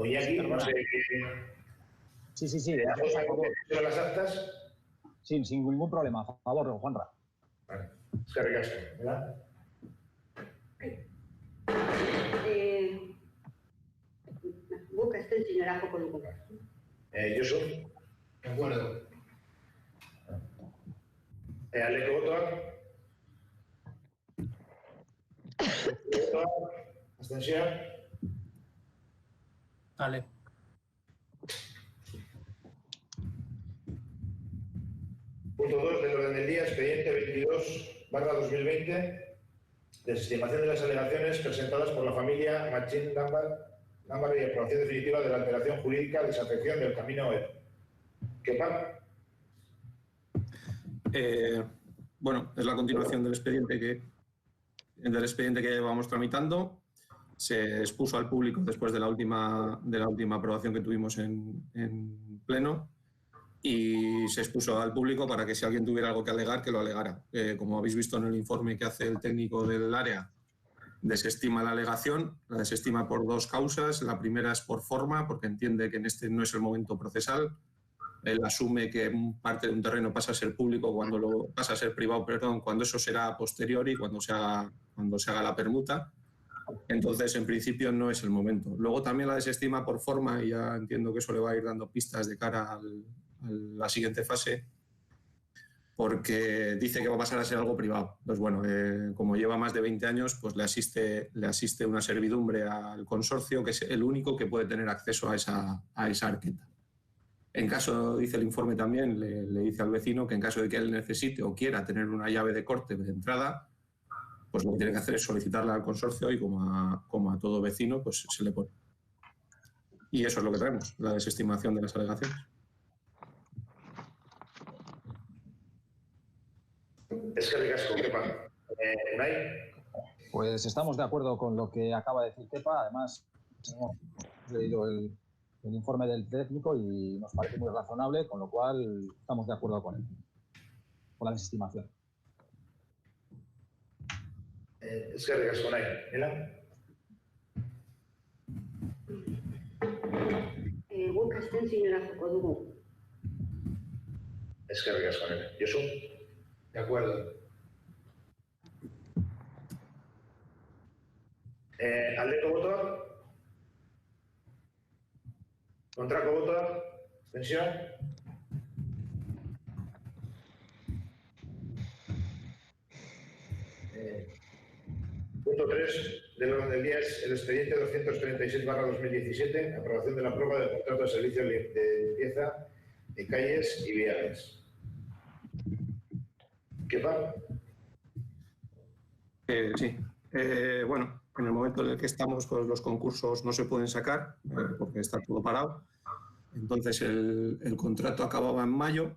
o Iñaki, no sé. Sí. ¿De las actas? Sin ningún problema. A favor, Juanra. Vale. Es que recasco, ¿verdad? Guk abstenziora joko dugu. Josu? De acuerdo. Aldeko botoak? Abstentzioa? Ale. Punto 2 del orden del día, expediente 22/2020, desestimación de las alegaciones presentadas por la familia Machín Dámbar y aprobación definitiva de la alteración jurídica de desafección del camino Ebro. ¿Qué pasa? Bueno, es la continuación del expediente que llevamos tramitando. Se expuso al público después de la última aprobación que tuvimos en pleno. Y se expuso al público para que si alguien tuviera algo que alegar, que lo alegara. Como habéis visto en el informe que hace el técnico del área, desestima la alegación, la desestima por dos causas. La primera es por forma, porque entiende que en este no es el momento procesal. Él asume que parte de un terreno pasa a ser público pasa a ser privado, cuando eso será posteriori, cuando se haga la permuta. Entonces, en principio, no es el momento. Luego también la desestima por forma, y ya entiendo que eso le va a ir dando pistas de cara a la siguiente fase, porque dice que va a pasar a ser algo privado. Entonces, bueno, como lleva más de 20 años, pues le asiste una servidumbre al consorcio, que es el único que puede tener acceso a esa arqueta. En caso, dice el informe también, le dice al vecino que en caso de que él necesite o quiera tener una llave de corte de entrada, pues lo que tiene que hacer es solicitarla al consorcio y como a todo vecino, pues se le pone. Y eso es lo que traemos, la desestimación de las alegaciones. Es que recasco, ¿qué pasa? ¿Unai? Pues estamos de acuerdo con lo que acaba de decir Kepa. Además, hemos leído el informe del técnico y nos parece muy razonable, con lo cual estamos de acuerdo con él, con la desestimación. Es que recasco, Unai. ¿Mira? Guk abstenziora joko dugu. Es que recasco, Josu? De acuerdo. Aldeko botoak? Kontrako botoak? Abstentzioa? Punto 3 del orden del día es el expediente 236/2017, aprobación de la prueba del contrato de servicio de limpieza de calles y viales. ¿Qué pasa? Sí. Bueno, en el momento en el que estamos, pues los concursos no se pueden sacar porque está todo parado. Entonces el contrato acababa en mayo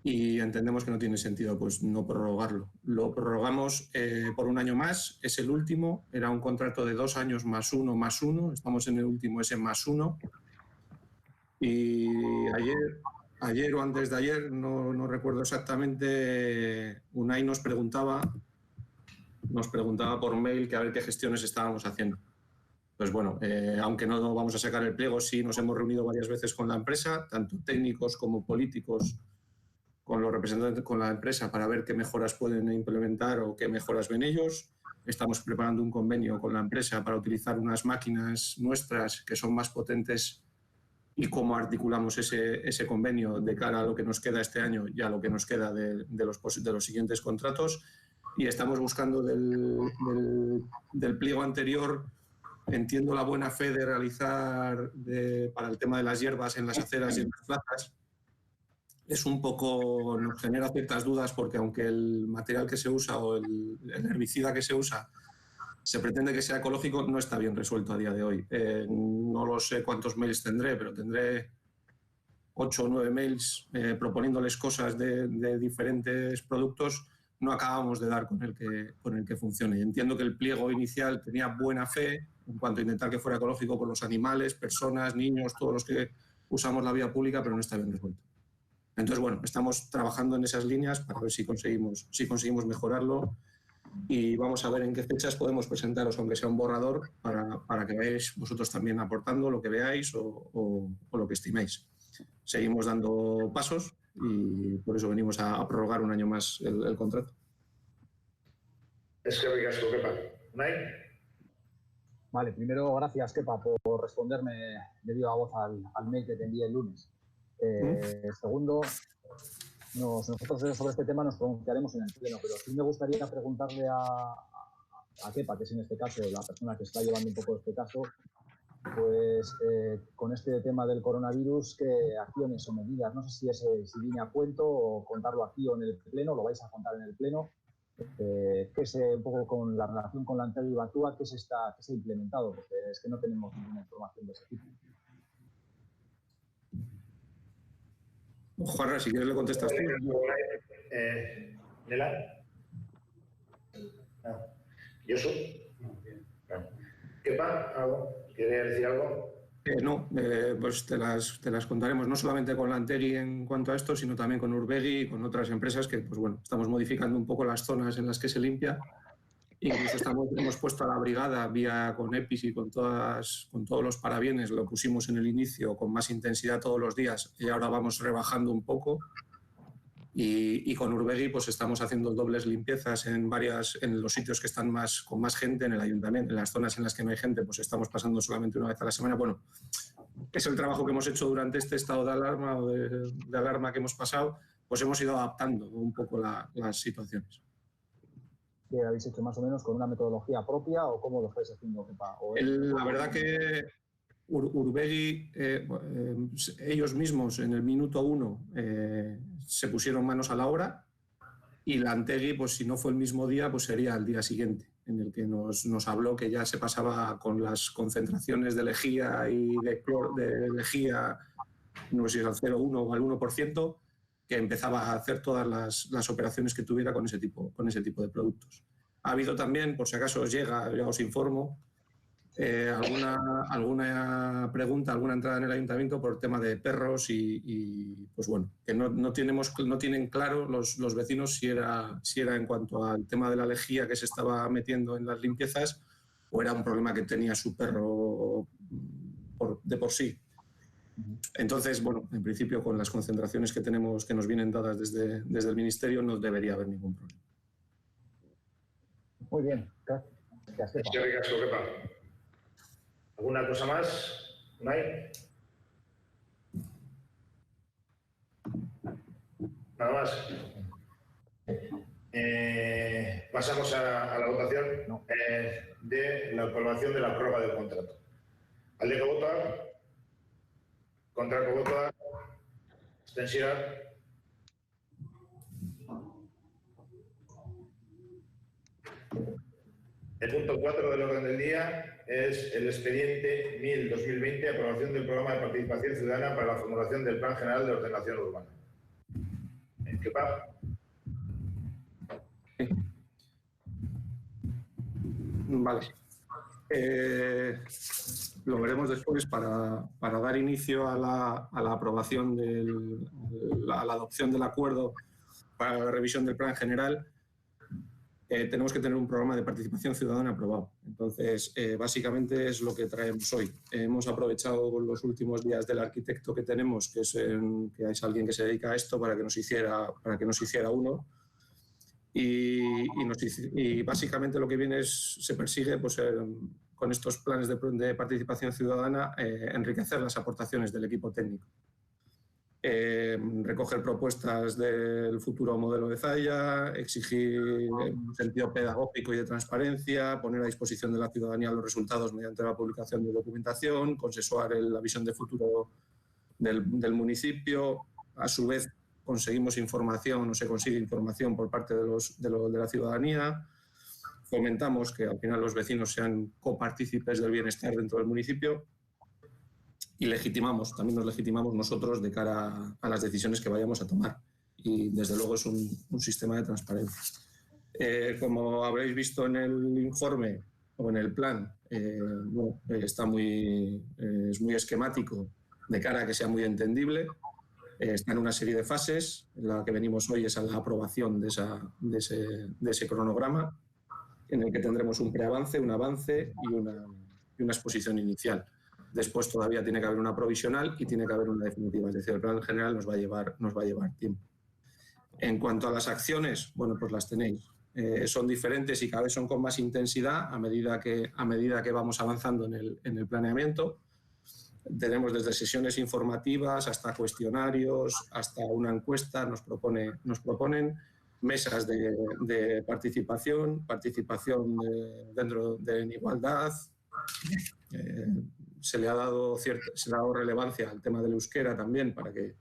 y entendemos que no tiene sentido pues no prorrogarlo. Lo prorrogamos por un año más, es el último, era un contrato de 2 años más uno, estamos en el último ese +1. Y ayer o antes de ayer, no recuerdo exactamente, Unai nos preguntaba por mail que a ver qué gestiones estábamos haciendo. Pues bueno, aunque no vamos a sacar el pliego, sí nos hemos reunido varias veces con la empresa, tanto técnicos como políticos, con los representantes con la empresa para ver qué mejoras pueden implementar o qué mejoras ven ellos. Estamos preparando un convenio con la empresa para utilizar unas máquinas nuestras que son más potentes y cómo articulamos ese convenio de cara a lo que nos queda este año y a lo que nos queda de los siguientes contratos. Y estamos buscando del pliego anterior, entiendo la buena fe de realizar para el tema de las hierbas en las aceras y en las plazas. Es un poco, nos genera ciertas dudas porque aunque el material que se usa o el herbicida que se usa se pretende que sea ecológico, no está bien resuelto a día de hoy. No lo sé cuántos mails tendré, pero tendré 8 o 9 mails proponiéndoles cosas de diferentes productos. No acabamos de dar con el que funcione. Entiendo que el pliego inicial tenía buena fe en cuanto a intentar que fuera ecológico por los animales, personas, niños, todos los que usamos la vía pública, pero no está bien resuelto. Entonces, bueno, estamos trabajando en esas líneas para ver si conseguimos mejorarlo y vamos a ver en qué fechas podemos presentaros, aunque sea un borrador, para que veáis vosotros también aportando lo que veáis o lo que estiméis. Seguimos dando pasos y por eso venimos a prorrogar un año más el contrato. Es que ricasco, Kepa. ¿Unai? Vale, primero gracias, Kepa, por responderme de viva voz al mail que te envié el lunes. Segundo, nosotros sobre este tema nos pronunciaremos en el pleno, pero sí me gustaría preguntarle a Kepa, que es en este caso la persona que está llevando un poco este caso, pues con este tema del coronavirus, ¿qué acciones o medidas? No sé si viene a cuento o contarlo aquí o en el pleno, lo vais a contar en el pleno. ¿Qué es un poco con la relación con la Antega Ibatúa, qué se ha implementado? Porque es que no tenemos ninguna información de ese tipo. Juanra, si quieres le contestas tú. ¿Nela? No. ¿Yosu? No. ¿Kepa? ¿Algo? ¿Quieres decir algo? No, pues te las contaremos, no solamente con la Antegi en cuanto a esto, sino también con Urbegui y con otras empresas que, pues bueno, estamos modificando un poco las zonas en las que se limpia. Incluso hemos puesto a la brigada vía con EPIs y con todos los parabienes, lo pusimos en el inicio con más intensidad todos los días y ahora vamos rebajando un poco. Y con Urbegui pues estamos haciendo dobles limpiezas en los sitios que están con más gente en el ayuntamiento. En las zonas en las que no hay gente pues estamos pasando solamente una vez a la semana. Bueno, es el trabajo que hemos hecho durante este estado de alarma o de alarma que hemos pasado, pues hemos ido adaptando un poco las situaciones. ¿Qué habéis hecho más o menos con una metodología propia o cómo lo estáis haciendo? La verdad que Urbegui, ellos mismos en el minuto 1 se pusieron manos a la obra y la Antegi, pues si no fue el mismo día, pues sería el día siguiente, en el que nos habló que ya se pasaba con las concentraciones de lejía y de lejía, no sé si al 0,1 o al 1%, que empezaba a hacer todas las operaciones que tuviera con ese tipo de productos. Ha habido también, por si acaso os llega, ya os informo, alguna pregunta, alguna entrada en el ayuntamiento por tema de perros y pues bueno, que no tienen claro los vecinos si era en cuanto al tema de la lejía que se estaba metiendo en las limpiezas o era un problema que tenía su perro de por sí. Entonces, bueno, en principio con las concentraciones que tenemos que nos vienen dadas desde el Ministerio no debería haber ningún problema. Muy bien, gracias. Kepa. ¿Alguna cosa más? ¿No hay? Nada más. Pasamos a la votación de la aprobación de la prórroga del contrato. ¿Alde que vota? ¿Contra que vota? ¿Abstención? El punto 4 del orden del día es el expediente 1000-2020, aprobación del programa de participación ciudadana para la formulación del Plan General de Ordenación Urbana. ¿Qué pasa? Vale. Lo veremos después para dar inicio a la aprobación a la adopción del acuerdo para la revisión del Plan General. Tenemos que tener un programa de participación ciudadana aprobado. Entonces, básicamente es lo que traemos hoy. Hemos aprovechado los últimos días del arquitecto que tenemos, que es alguien que se dedica a esto, para que nos hiciera uno. Y básicamente lo que viene se persigue pues, con estos planes de participación ciudadana, enriquecer las aportaciones del equipo técnico. Recoger propuestas del futuro modelo de Zaya, exigir un sentido pedagógico y de transparencia, poner a disposición de la ciudadanía los resultados mediante la publicación de documentación, consensuar la visión de futuro del municipio. A su vez, conseguimos información o se consigue información por parte de la ciudadanía. Fomentamos que al final los vecinos sean copartícipes del bienestar dentro del municipio. Y también nos legitimamos nosotros de cara a las decisiones que vayamos a tomar. Y desde luego es un sistema de transparencia. Como habréis visto en el informe o en el plan, es muy esquemático de cara a que sea muy entendible. Está en una serie de fases. La que venimos hoy es a la aprobación de ese cronograma. en el que tendremos un preavance, un avance y una exposición inicial. Después todavía tiene que haber una provisional y tiene que haber una definitiva. Es decir, el plan general nos va a llevar tiempo. En cuanto a las acciones, bueno, pues las tenéis. Son diferentes y cada vez son con más intensidad a medida que vamos avanzando en el planeamiento. Tenemos desde sesiones informativas hasta cuestionarios, hasta una encuesta. Nos proponen mesas de participación dentro en igualdad. Se le ha dado relevancia al tema del euskera también para que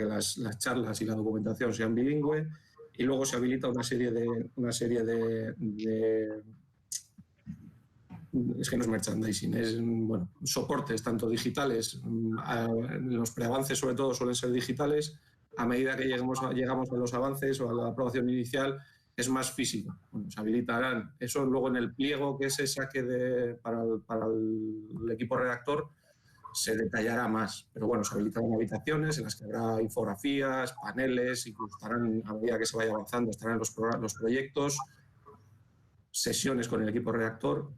las charlas y la documentación sean bilingüe, y luego se habilita una serie de es que no es merchandising, es soportes tanto digitales. Los preavances sobre todo suelen ser digitales. A medida que llegamos a los avances o a la aprobación inicial es más físico. Bueno, se habilitarán. Eso luego en el pliego que se saque para el equipo redactor se detallará más. Pero bueno, se habilitarán habitaciones en las que habrá infografías, paneles, incluso estarán, a medida que se vaya avanzando, estarán los proyectos, sesiones con el equipo redactor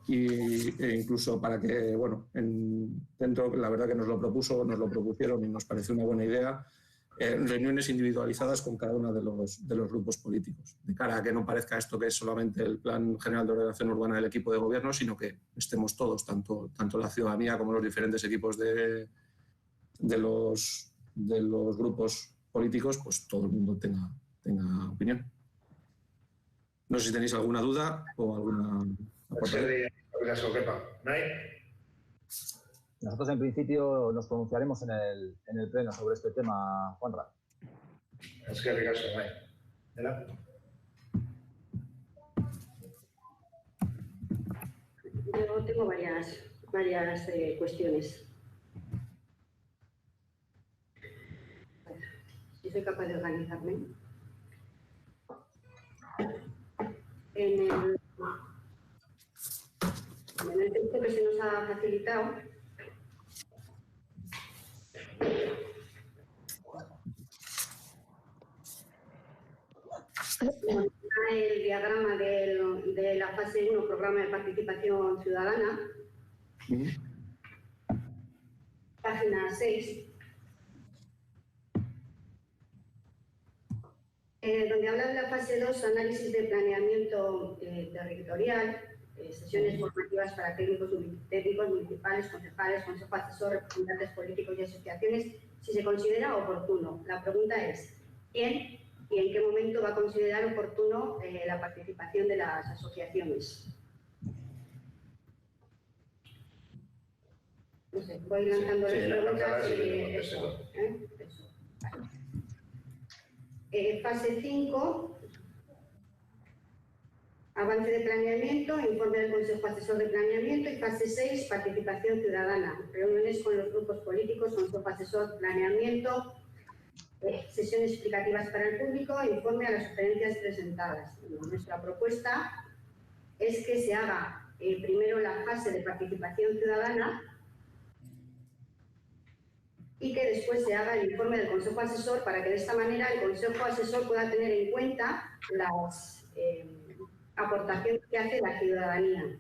e incluso para que, bueno, dentro, la verdad que nos lo propusieron y nos pareció una buena idea, reuniones individualizadas con cada uno de los grupos políticos, de cara a que no parezca esto que es solamente el Plan General de Ordenación Urbana del equipo de gobierno, sino que estemos todos, tanto la ciudadanía como los diferentes equipos de los grupos políticos, pues todo el mundo tenga opinión. No sé si tenéis alguna duda o alguna aportación. Nosotros en principio nos pronunciaremos en el pleno sobre este tema, Juanra. Es que ricasco, ¿verdad? Yo tengo varias cuestiones. Si soy capaz de organizarme. En el texto que se nos ha facilitado, el diagrama de la fase 1, programa de participación ciudadana, página 6, donde habla de la fase 2, análisis de planeamiento territorial, sesiones formativas para técnicos municipales, concejales, consejo asesor, representantes políticos y asociaciones, si se considera oportuno. La pregunta es, ¿quién y en qué momento va a considerar oportuno la participación de las asociaciones? No sé, voy lanzando las preguntas fase 5, avance de planeamiento, informe del Consejo Asesor de Planeamiento, y fase 6, participación ciudadana, reuniones con los grupos políticos, Consejo Asesor, Planeamiento, sesiones explicativas para el público, informe a las sugerencias presentadas. Nuestra propuesta es que se haga primero la fase de participación ciudadana y que después se haga el informe del Consejo Asesor, para que de esta manera el Consejo Asesor pueda tener en cuenta las aportaciones que hace la ciudadanía.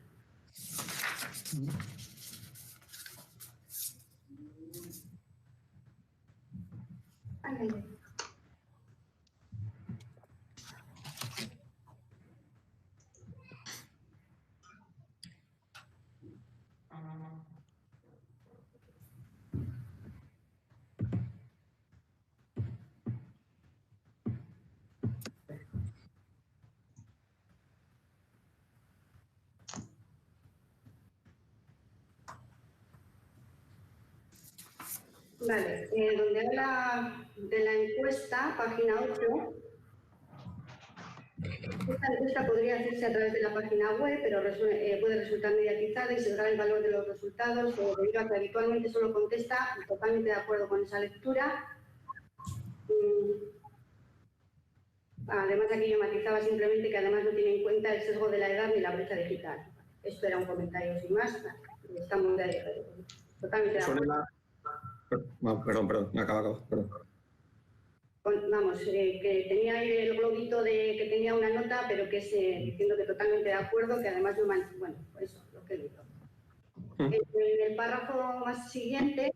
Vale, donde habla de la encuesta, página 8, esta encuesta podría hacerse a través de la página web, pero puede resultar mediatizada y sesgar el valor de los resultados, debido a que habitualmente solo contesta, totalmente de acuerdo con esa lectura. Además, aquí yo matizaba simplemente que además no tiene en cuenta el sesgo de la edad ni la brecha digital. Esto era un comentario sin más, estamos totalmente de acuerdo. Perdón, me acaba, perdón. que tenía ahí el globito de que tenía una nota, pero que es diciendo que totalmente de acuerdo, que además bueno, por eso lo que he leído. En el párrafo más siguiente,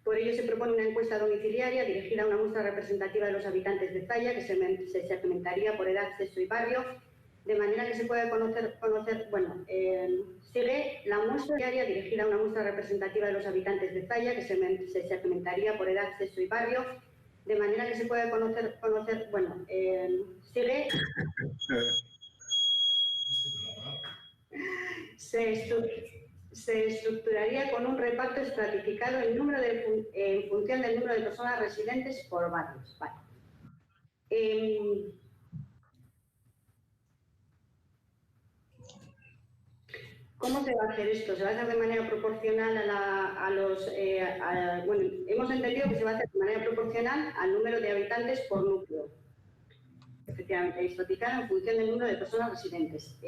por ello se propone una encuesta domiciliaria dirigida a una muestra representativa de los habitantes de Zalla, que se segmentaría por edad, sexo y barrio, de manera que se pueda conocer sigue la muestra diaria dirigida a una muestra representativa de los habitantes de Zalla, que se segmentaría por edad, sexo y barrio, de manera que se pueda sigue se estructuraría con un reparto estratificado en función del número de personas residentes por barrios. Vale. ¿Cómo se va a hacer esto? ¿Se va a hacer de manera proporcional hemos entendido que se va a hacer de manera proporcional al número de habitantes por núcleo. Efectivamente, estratificado en función del número de personas residentes.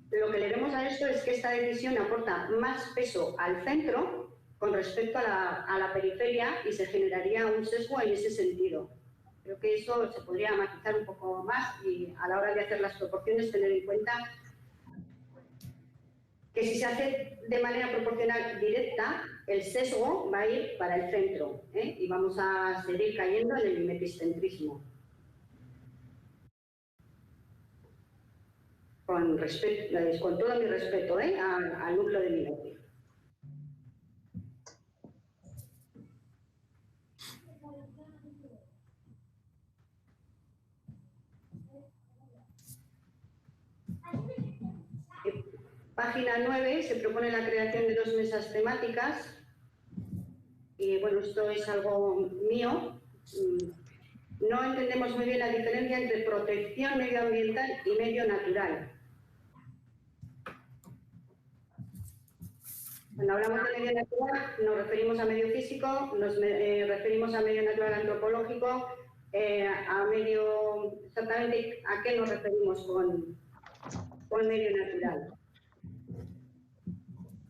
Lo que le vemos a esto es que esta decisión aporta más peso al centro con respecto a la periferia y se generaría un sesgo en ese sentido. Creo que eso se podría matizar un poco más y a la hora de hacer las proporciones tener en cuenta que si se hace de manera proporcional directa, el sesgo va a ir para el centro, y vamos a seguir cayendo en el mimetiscentrismo. Con todo mi respeto al núcleo de Mimeti. Página 9 se propone la creación de 2 mesas temáticas y bueno, esto es algo mío. No entendemos muy bien la diferencia entre protección medioambiental y medio natural. Cuando hablamos de medio natural nos referimos a medio físico, nos referimos a medio natural antropológico, a medio, exactamente a qué nos referimos con medio natural.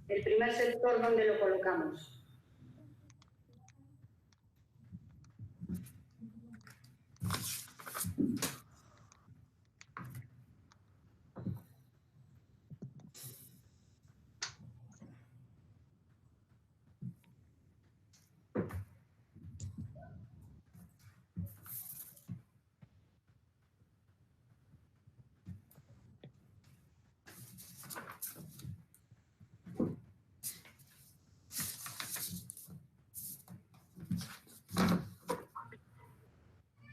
El primer sector, ¿dónde lo colocamos?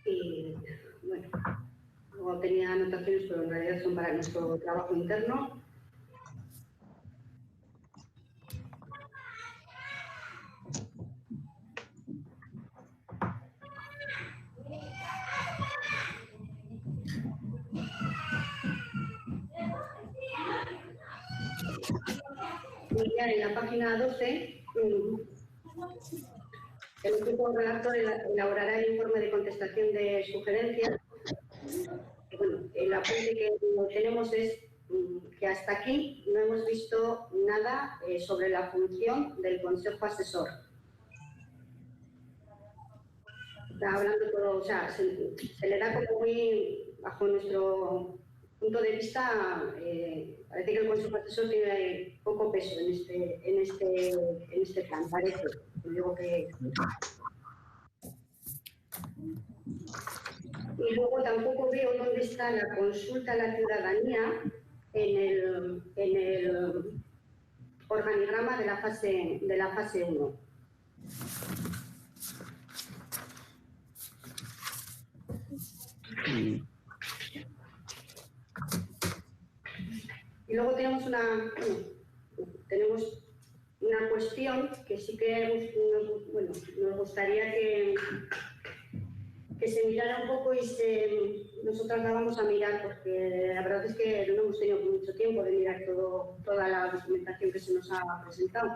Y bueno, luego tenía anotaciones, pero en realidad son para nuestro trabajo interno. Y ya en la página 12, el equipo redactor elaborará el informe de contestación de sugerencias. Bueno, el apunte que tenemos es que hasta aquí no hemos visto nada sobre la función del Consejo Asesor. Está hablando todo, o sea, se le da como muy, bajo nuestro punto de vista, parece que el Consejo Asesor tiene poco peso en este plan, parece. Digo que... Y luego tampoco veo dónde está la consulta a la ciudadanía en el organigrama de la fase 1. Y luego tenemos una cuestión que sí que nos gustaría que se mirara un poco y nosotras la vamos a mirar porque la verdad es que no hemos tenido mucho tiempo de mirar toda la documentación que se nos ha presentado.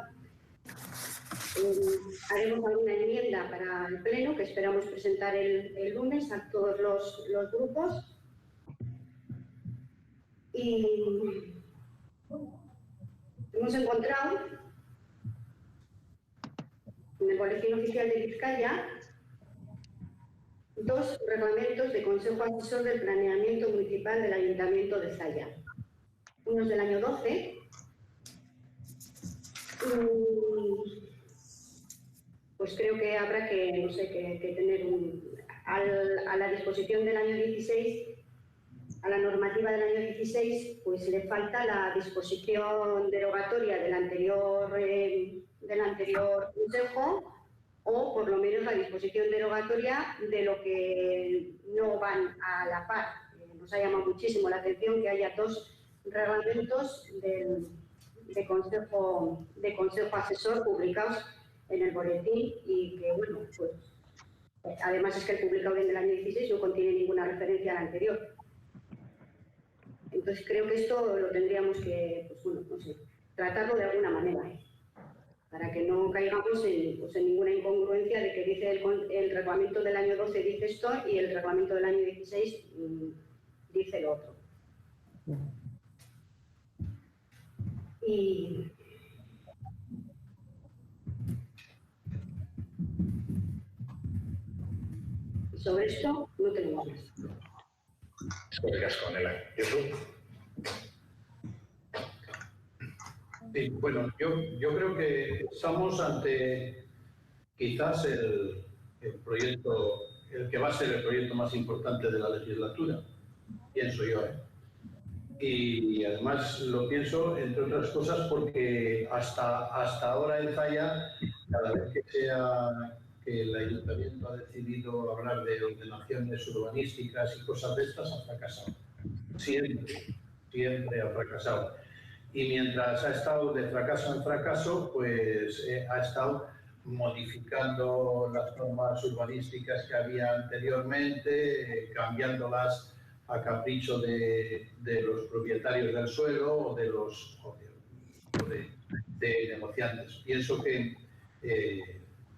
Haremos alguna enmienda para el Pleno que esperamos presentar el lunes a todos los grupos. Y hemos encontrado en el Boletín Oficial de Vizcaya 2 reglamentos de Consejo Asesor del Planeamiento Municipal del Ayuntamiento de Zalla. Uno es del año 12. Pues creo que habrá que, no sé, que tener a la disposición del año 16, a la normativa del año 16, pues le falta la disposición derogatoria del anterior consejo, o por lo menos la disposición derogatoria de lo que no van a la par. Nos ha llamado muchísimo la atención que haya 2 reglamentos de consejo asesor publicados en el boletín y que, bueno, pues además es que el publicado en el año 16 no contiene ninguna referencia al anterior. Entonces creo que esto lo tendríamos que, pues bueno, no sé, tratarlo de alguna manera, para que no caigamos en ninguna incongruencia de que dice el reglamento del año 12 dice esto y el reglamento del año 16 dice lo otro. Y sobre esto no tenemos más. Sobre Casconela. ¿Jesús? Sí, bueno, yo creo que estamos ante quizás el proyecto, el que va a ser el proyecto más importante de la legislatura, pienso yo. Y además lo pienso, entre otras cosas, porque hasta ahora en Zalla, cada vez que el ayuntamiento ha decidido hablar de ordenaciones urbanísticas y cosas de estas, ha fracasado. Siempre ha fracasado. Y mientras ha estado de fracaso en fracaso, pues ha estado modificando las normas urbanísticas que había anteriormente, cambiándolas a capricho de los propietarios del suelo o de negociantes. Pienso que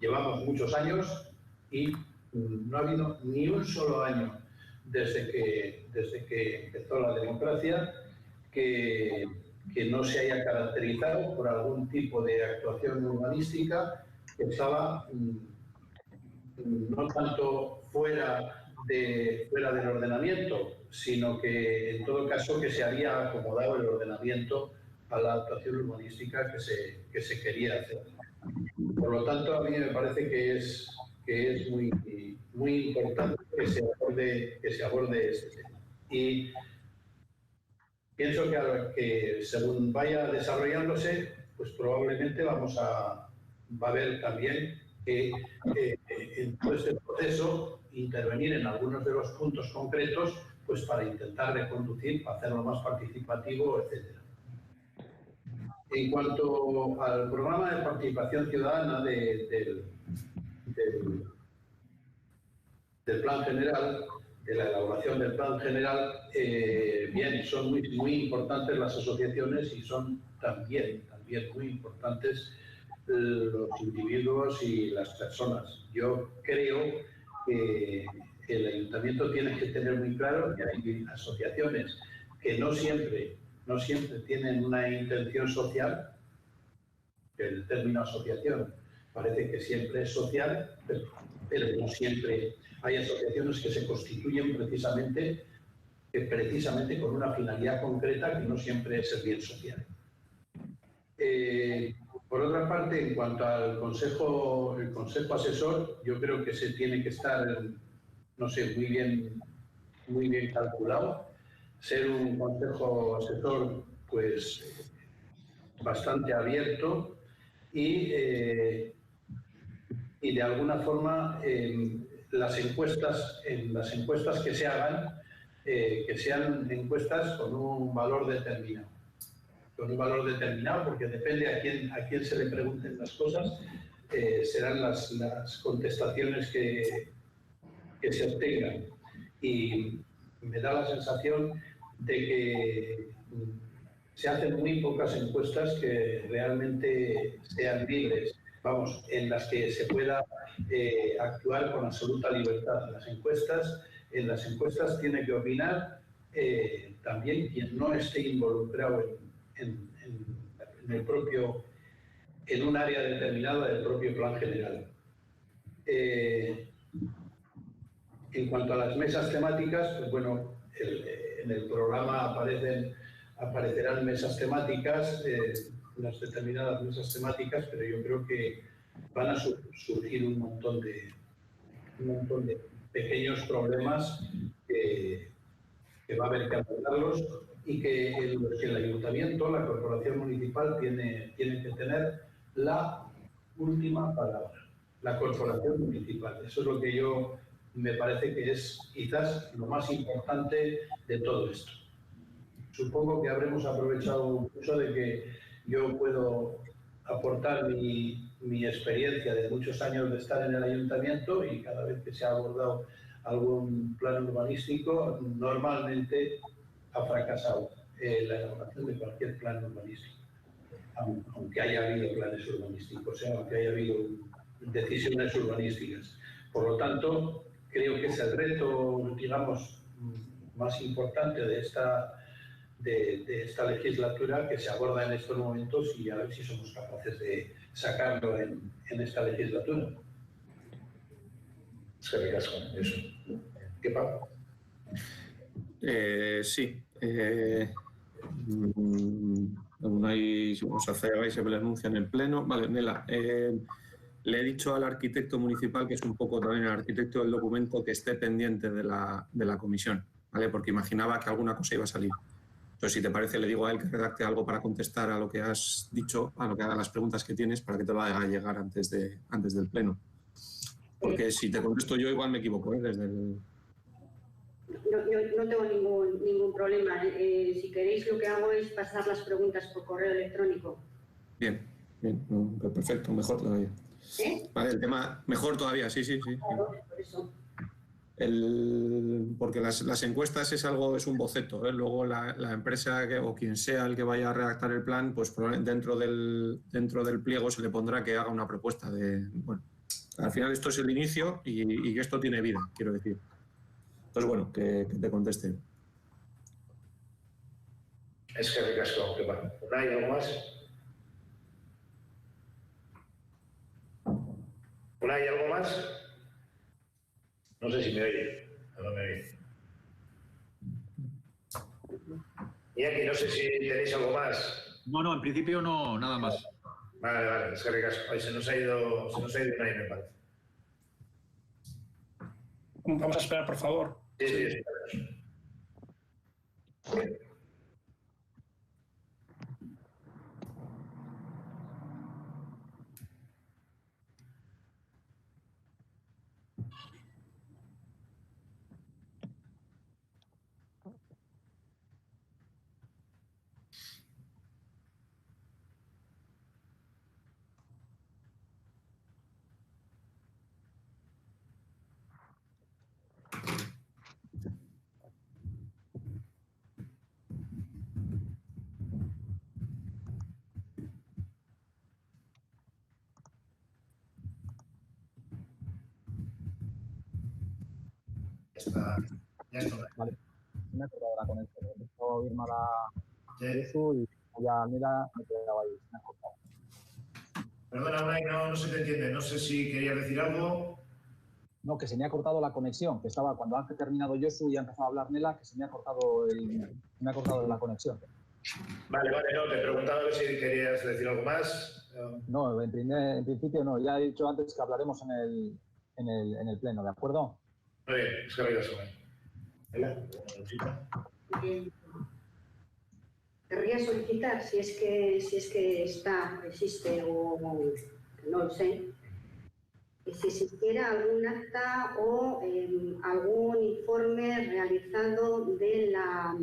llevamos muchos años y no ha habido ni un solo año desde que empezó la democracia que no se haya caracterizado por algún tipo de actuación urbanística que estaba no tanto fuera del ordenamiento, sino que en todo caso que se había acomodado el ordenamiento a la actuación urbanística que se quería hacer. Por lo tanto, a mí me parece que es muy importante que se aborde este tema. Y pienso que según vaya desarrollándose, pues probablemente va a ver también que en todo este proceso intervenir en algunos de los puntos concretos, pues para intentar reconducir, para hacerlo más participativo, etc. En cuanto al programa de participación ciudadana del plan general, de la elaboración del plan general, bien, son muy importantes las asociaciones y son también muy importantes los individuos y las personas. Yo creo que el ayuntamiento tiene que tener muy claro que hay asociaciones que no siempre tienen una intención social. El término asociación parece que siempre es social, pero no siempre. Hay asociaciones que se constituyen precisamente con una finalidad concreta que no siempre es el bien social. Por otra parte, en cuanto al el consejo asesor, yo creo que se tiene que estar, no sé, muy bien calculado. Ser un consejo asesor, pues, bastante abierto y de alguna forma en las encuestas que se hagan, que sean encuestas con un valor determinado. Porque depende a quién se le pregunten las cosas, serán las contestaciones que se obtengan. Y me da la sensación de que se hacen muy pocas encuestas que realmente sean libres, en las que se pueda actuar con absoluta libertad. En las encuestas tiene que opinar también quien no esté involucrado en en un área determinada del propio plan general. En cuanto a las mesas temáticas, pues bueno, en el programa aparecerán mesas temáticas, unas determinadas mesas temáticas, pero yo creo que van a surgir un montón de pequeños problemas que va a haber que abordarlos y que el ayuntamiento, la corporación municipal, tiene que tener la última palabra, la corporación municipal. Eso es lo que yo me parece que es quizás lo más importante de todo esto. Supongo que habremos aprovechado mucho de que yo puedo aportar mi experiencia de muchos años de estar en el ayuntamiento, y cada vez que se ha abordado algún plan urbanístico, normalmente ha fracasado la elaboración de cualquier plan urbanístico, aunque haya habido planes urbanísticos, aunque haya habido decisiones urbanísticas. Por lo tanto, creo que es el reto, digamos, más importante de esta legislatura, que se aborda en estos momentos, y a ver si somos capaces de sacarlo en esta legislatura. Es que ricasco, eso. ¿Qué pasa? Sí. Unai Sazaga se anuncia en el pleno. Vale, Nela. Le he dicho al arquitecto municipal, que es un poco también el arquitecto del documento, que esté pendiente de la comisión, ¿vale? Porque imaginaba que alguna cosa iba a salir. Entonces, si te parece, le digo a él que redacte algo para contestar a lo que has dicho, a lo que haga las preguntas que tienes, para que te lo haga llegar antes del pleno. Porque si te contesto yo, igual me equivoco, ¿eh? Desde el... No tengo ningún problema. Si queréis, lo que hago es pasar las preguntas por correo electrónico. Bien, perfecto, mejor todavía. Vale, el tema, mejor todavía, sí. Claro, por eso. Porque las encuestas es un boceto, ¿eh? Luego la empresa o quien sea el que vaya a redactar el plan, pues dentro del pliego se le pondrá que haga una propuesta de... Bueno, al final esto es el inicio y esto tiene vida, quiero decir. Entonces, bueno, que te conteste. Es que ricasco, ¿qué pasa? ¿Hay algo más? ¿Hay algo más? No sé si me oye. No me oye. Y aquí no sé si tenéis algo más. No, en principio no, nada más. Vale, es que ricasco. Se nos ha ido Unai, me parece. Vamos a esperar, por favor. Sí, esperamos. Ya está. Vale. Me he acordado de la conexión. He empezado a oír mal a Jesús y ya mira, me he quedado ahí. Me ha cortado. Perdona, Unai, no se te entiende. No sé si querías decir algo. No, que se me ha cortado la conexión, que estaba cuando ha terminado Josu y ha empezado a hablar Nela, que se me ha cortado la conexión. Vale, no, te preguntaba si querías decir algo más. No, en principio no. Ya he dicho antes que hablaremos en el pleno, ¿de acuerdo? Muy bien, es que ricasco. Querría solicitar, si es que existe o no lo sé, que si existiera algún acta o algún informe realizado de la,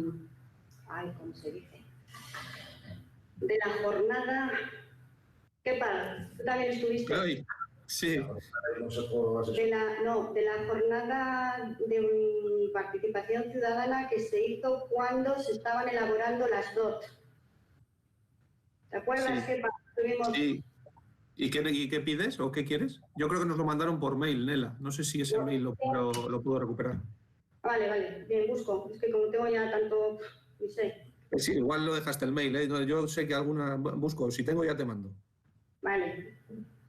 ¿cómo se dice? De la jornada. ¿Qué pasa? ¿Tú también estuviste? Ay, sí. De la jornada de participación ciudadana que se hizo cuando se estaban elaborando las DOT. ¿Te acuerdas que tuvimos? Sí. ¿Y qué pides o qué quieres? Yo creo que nos lo mandaron por mail, Nela. No sé si ese mail lo puedo recuperar. Vale. Bien, busco. Es que como tengo ya tanto... No sé. Sí, igual lo dejaste el mail, ¿eh? Yo sé que alguna busco. Si tengo, ya te mando. Vale.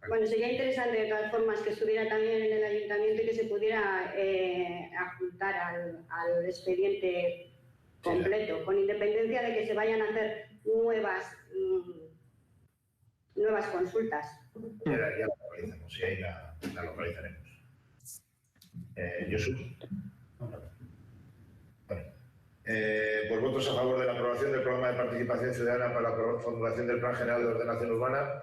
Bueno, sería interesante de todas formas que estuviera también en el ayuntamiento y que se pudiera adjuntar al expediente completo, con independencia de que se vayan a hacer nuevas consultas. Ya la localizamos y ahí la localizaremos. Josu. Bueno. Pues votos a favor de la aprobación del programa de participación ciudadana para la formulación del Plan General de Ordenación Urbana.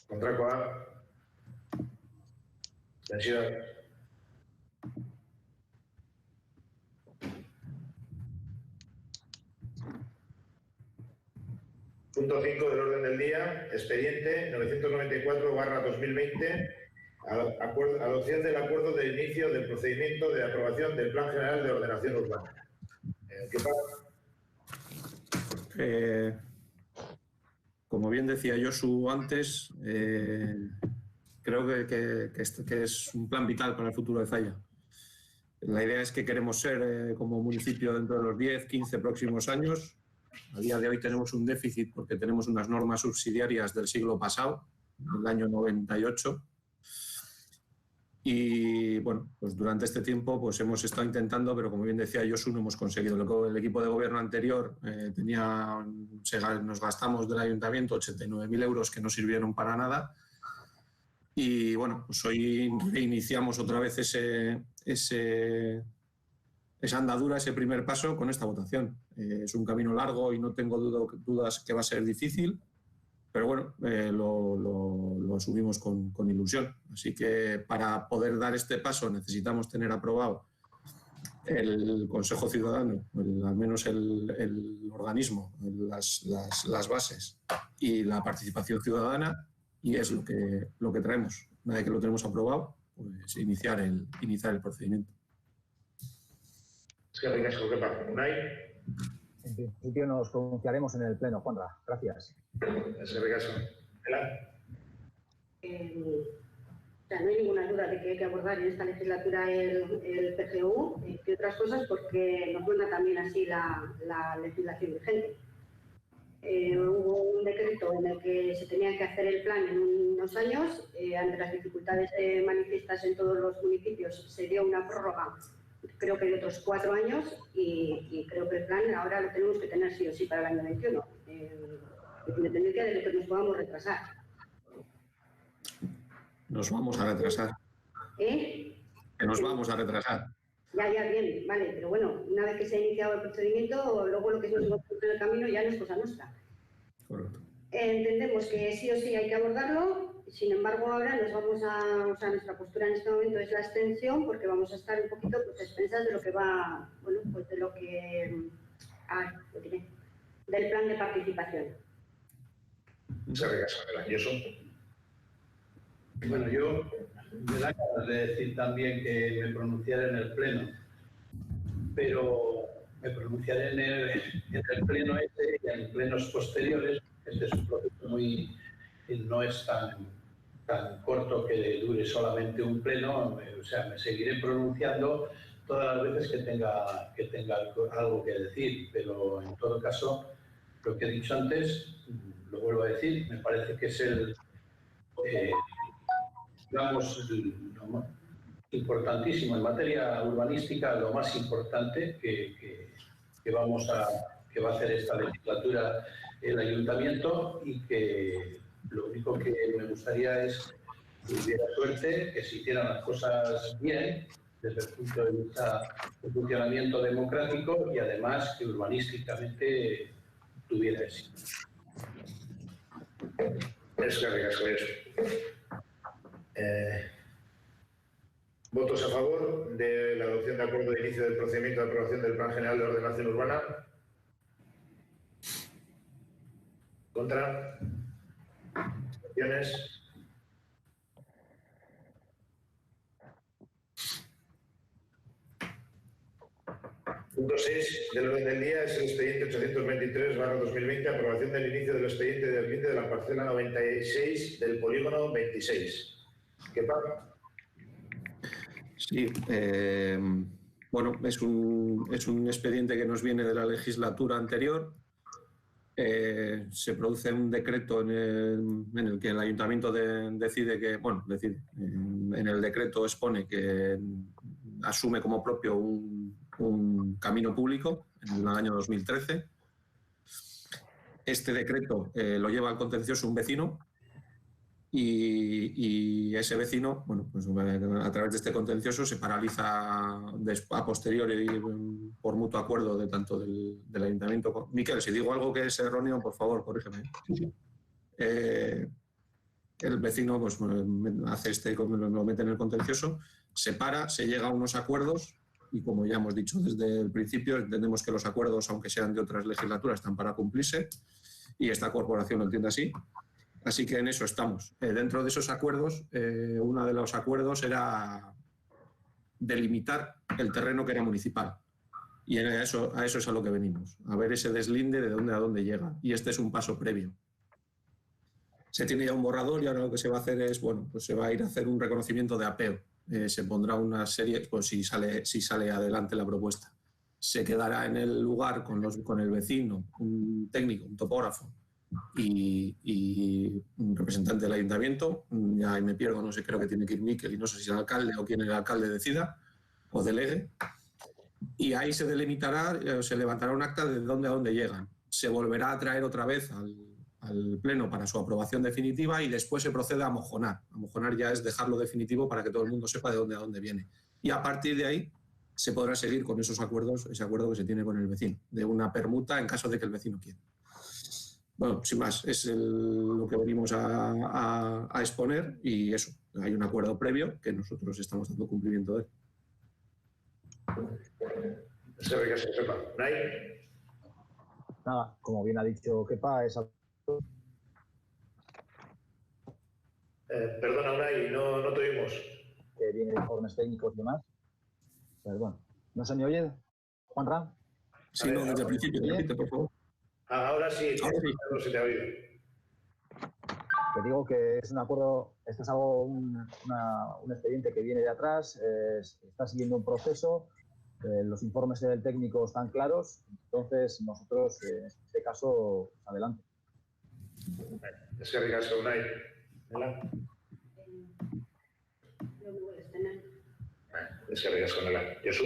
Contracoa. Abstención. Punto 5 del orden del día, expediente 994/2020, adopción del acuerdo de inicio del procedimiento de aprobación del Plan General de Ordenación Urbana. ¿Qué pasa? Como bien decía Josu antes, creo que es un plan vital para el futuro de Zalla. La idea es que queremos ser como municipio dentro de los 10, 15 próximos años. A día de hoy tenemos un déficit porque tenemos unas normas subsidiarias del siglo pasado, del año 98. Y bueno, pues durante este tiempo pues hemos estado intentando, pero como bien decía Josu, no hemos conseguido. El equipo de gobierno anterior nos gastamos del ayuntamiento 89.000 euros que no sirvieron para nada. Y bueno, pues hoy reiniciamos otra vez esa andadura, ese primer paso con esta votación. Es un camino largo y no tengo dudas que va a ser difícil, pero bueno, lo asumimos con ilusión. Así que para poder dar este paso necesitamos tener aprobado el Consejo Ciudadano, al menos el organismo, las bases y la participación ciudadana, y es lo que traemos. Una vez que lo tenemos aprobado, pues iniciar el procedimiento. Es que ricasco, ¿qué pasa? ¿Unai? En principio nos pronunciaremos en el Pleno, Juanra. Gracias. Es que ricasco. ¿Ela? No hay ninguna duda de que hay que abordar en esta legislatura el PGU, entre otras cosas porque nos manda también así la legislación vigente. Hubo un decreto en el que se tenía que hacer el plan en unos años, ante las dificultades manifiestas en todos los municipios se dio una prórroga, creo que de otros 4 años, y creo que el plan ahora lo tenemos que tener sí o sí para el año 21, independencia de que nos podamos retrasar. Nos vamos a retrasar. Que nos vamos a retrasar. Ya, bien, vale, pero bueno, una vez que se ha iniciado el procedimiento, luego lo que se nos encuentra en el camino ya no es cosa nuestra. Correcto. Entendemos que sí o sí hay que abordarlo, sin embargo ahora nos vamos nuestra postura en este momento es la abstención, porque vamos a estar un poquito pues, a expensas de lo que va, bueno, pues de lo que, del plan de participación. Muchas gracias, maravilloso. Bueno, yo me da ganas de decir también que me pronunciaré en el Pleno, pero me pronunciaré en el Pleno y en plenos posteriores. Este es un proceso no es tan corto que dure solamente un pleno, o sea, me seguiré pronunciando todas las veces que tenga algo que decir, pero en todo caso, lo que he dicho antes, lo vuelvo a decir, me parece que es digamos, lo importantísimo en materia urbanística, lo más importante que va a hacer esta legislatura el ayuntamiento, y que lo único que me gustaría es que hubiera suerte, que se hicieran las cosas bien desde el punto de vista del funcionamiento democrático, y además que urbanísticamente tuviera éxito. Es que ricasco eso. ¿Votos a favor de la adopción de acuerdo de inicio del procedimiento de aprobación del Plan General de Ordenación Urbana? ¿Contra? ¿Abstenciones? Punto 6 del orden del día es el expediente 823/2020, aprobación del inicio del expediente de ambiente de la parcela 96 del polígono 26. ¿Qué pasa? Sí, Bueno, es un expediente que nos viene de la legislatura anterior. Se produce un decreto en el que el ayuntamiento decide que, bueno, en el decreto expone que asume como propio un camino público en el año 2013. Este decreto lo lleva al contencioso un vecino y ese vecino, bueno, pues a través de este contencioso se paraliza a posteriori por mutuo acuerdo de tanto del ayuntamiento. Miquel, si digo algo que es erróneo, por favor, corrígeme. El vecino pues hace lo mete en el contencioso, se para, se llega a unos acuerdos y, como ya hemos dicho desde el principio, entendemos que los acuerdos, aunque sean de otras legislaturas, están para cumplirse y esta corporación lo entiende así. Así que en eso estamos. Dentro de esos acuerdos, uno de los acuerdos era delimitar el terreno que era municipal. Y a eso es a lo que venimos, a ver ese deslinde de dónde a dónde llega. Y este es un paso previo. Se tiene ya un borrador y ahora lo que se va a hacer es, bueno, pues se va a ir a hacer un reconocimiento de apeo. Se pondrá una serie, pues si sale adelante la propuesta. Se quedará en el lugar con el vecino, un técnico, un topógrafo, y un representante del ayuntamiento. Ya ahí me pierdo, no sé, creo que tiene que ir Miquel y no sé si el alcalde o quien el alcalde decida o delegue. Y ahí se delimitará, se levantará un acta de dónde a dónde llegan. Se volverá a traer otra vez al pleno para su aprobación definitiva y después se procede a mojonar. A mojonar ya es dejarlo definitivo para que todo el mundo sepa de dónde a dónde viene. Y a partir de ahí se podrá seguir con esos acuerdos, ese acuerdo que se tiene con el vecino, de una permuta en caso de que el vecino quiera. Bueno, sin más, es lo que venimos a exponer y eso, hay un acuerdo previo que nosotros estamos dando cumplimiento de él. Nada, como bien ha dicho Kepa, es perdona, Unai, no te oímos. que viene informes técnicos y demás. Perdón. ¿No se me oye, Juanra? Sí, no, desde el principio, repite, por favor. Ahora sí, no se te ha oído. Te digo que es un acuerdo, esto es algo, un expediente que viene de atrás, está siguiendo un proceso, los informes del técnico están claros, entonces nosotros, en este caso, adelante. Es que ricasco, Unai. ¿Hola? No me puedes tener. Es que ricasco, Nela. ¿Josu?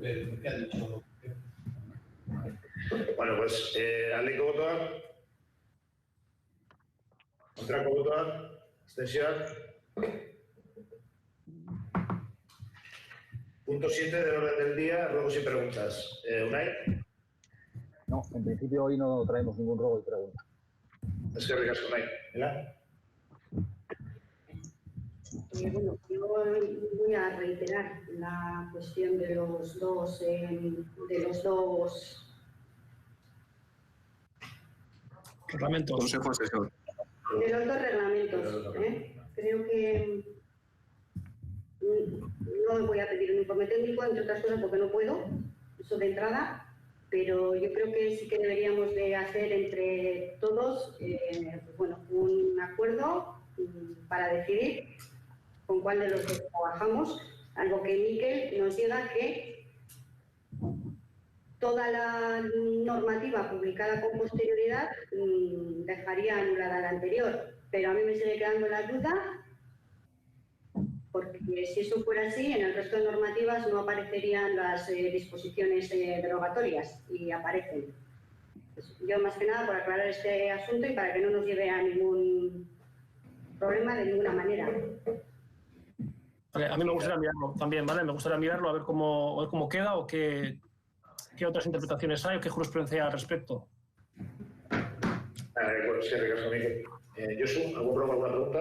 ¿Qué ha dicho? Bueno, pues, aldeko botoa, kontrako botoa, abstentzioak. Punto 7 del orden del día, ruegos y preguntas. Unai? No, en principio hoy no traemos ningún ruego y pregunta. Es que ricasco, Unai. ¿Ela? Bueno, yo voy a reiterar la cuestión de los dos Reglamentos. Consejo asesor. de los dos reglamentos. Creo que no voy a pedir un informe técnico, entre otras cosas porque no puedo, eso de entrada, pero yo creo que sí que deberíamos de hacer entre todos bueno, un acuerdo para decidir con cuál de los dos trabajamos, algo que Miquel nos diga que toda la normativa publicada con posterioridad dejaría anulada la anterior, pero a mí me sigue quedando la duda, porque si eso fuera así, en el resto de normativas no aparecerían las disposiciones derogatorias y aparecen. Pues yo más que nada por aclarar este asunto y para que no nos lleve a ningún problema de ninguna manera. Vale, a mí me gustaría mirarlo también, ¿vale? Me gustaría mirarlo a ver cómo queda o qué otras interpretaciones hay o qué jurisprudencia hay al respecto. Bueno, sí, ricasco, Miquel. Josu, ¿alguna pregunta?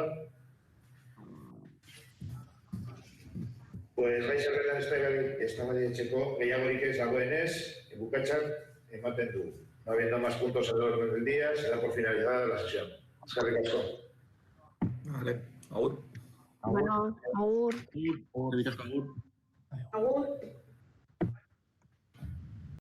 Pues vais a ver eztabaidatzeko gehiagorik ez dagoenez, bukatzak ematen du. No habiendo más puntos en el orden del día, se da por finalizada la sesión. Eskerrik asko. Vale, agur. Agur. Bueno, agur. Agur. Agur.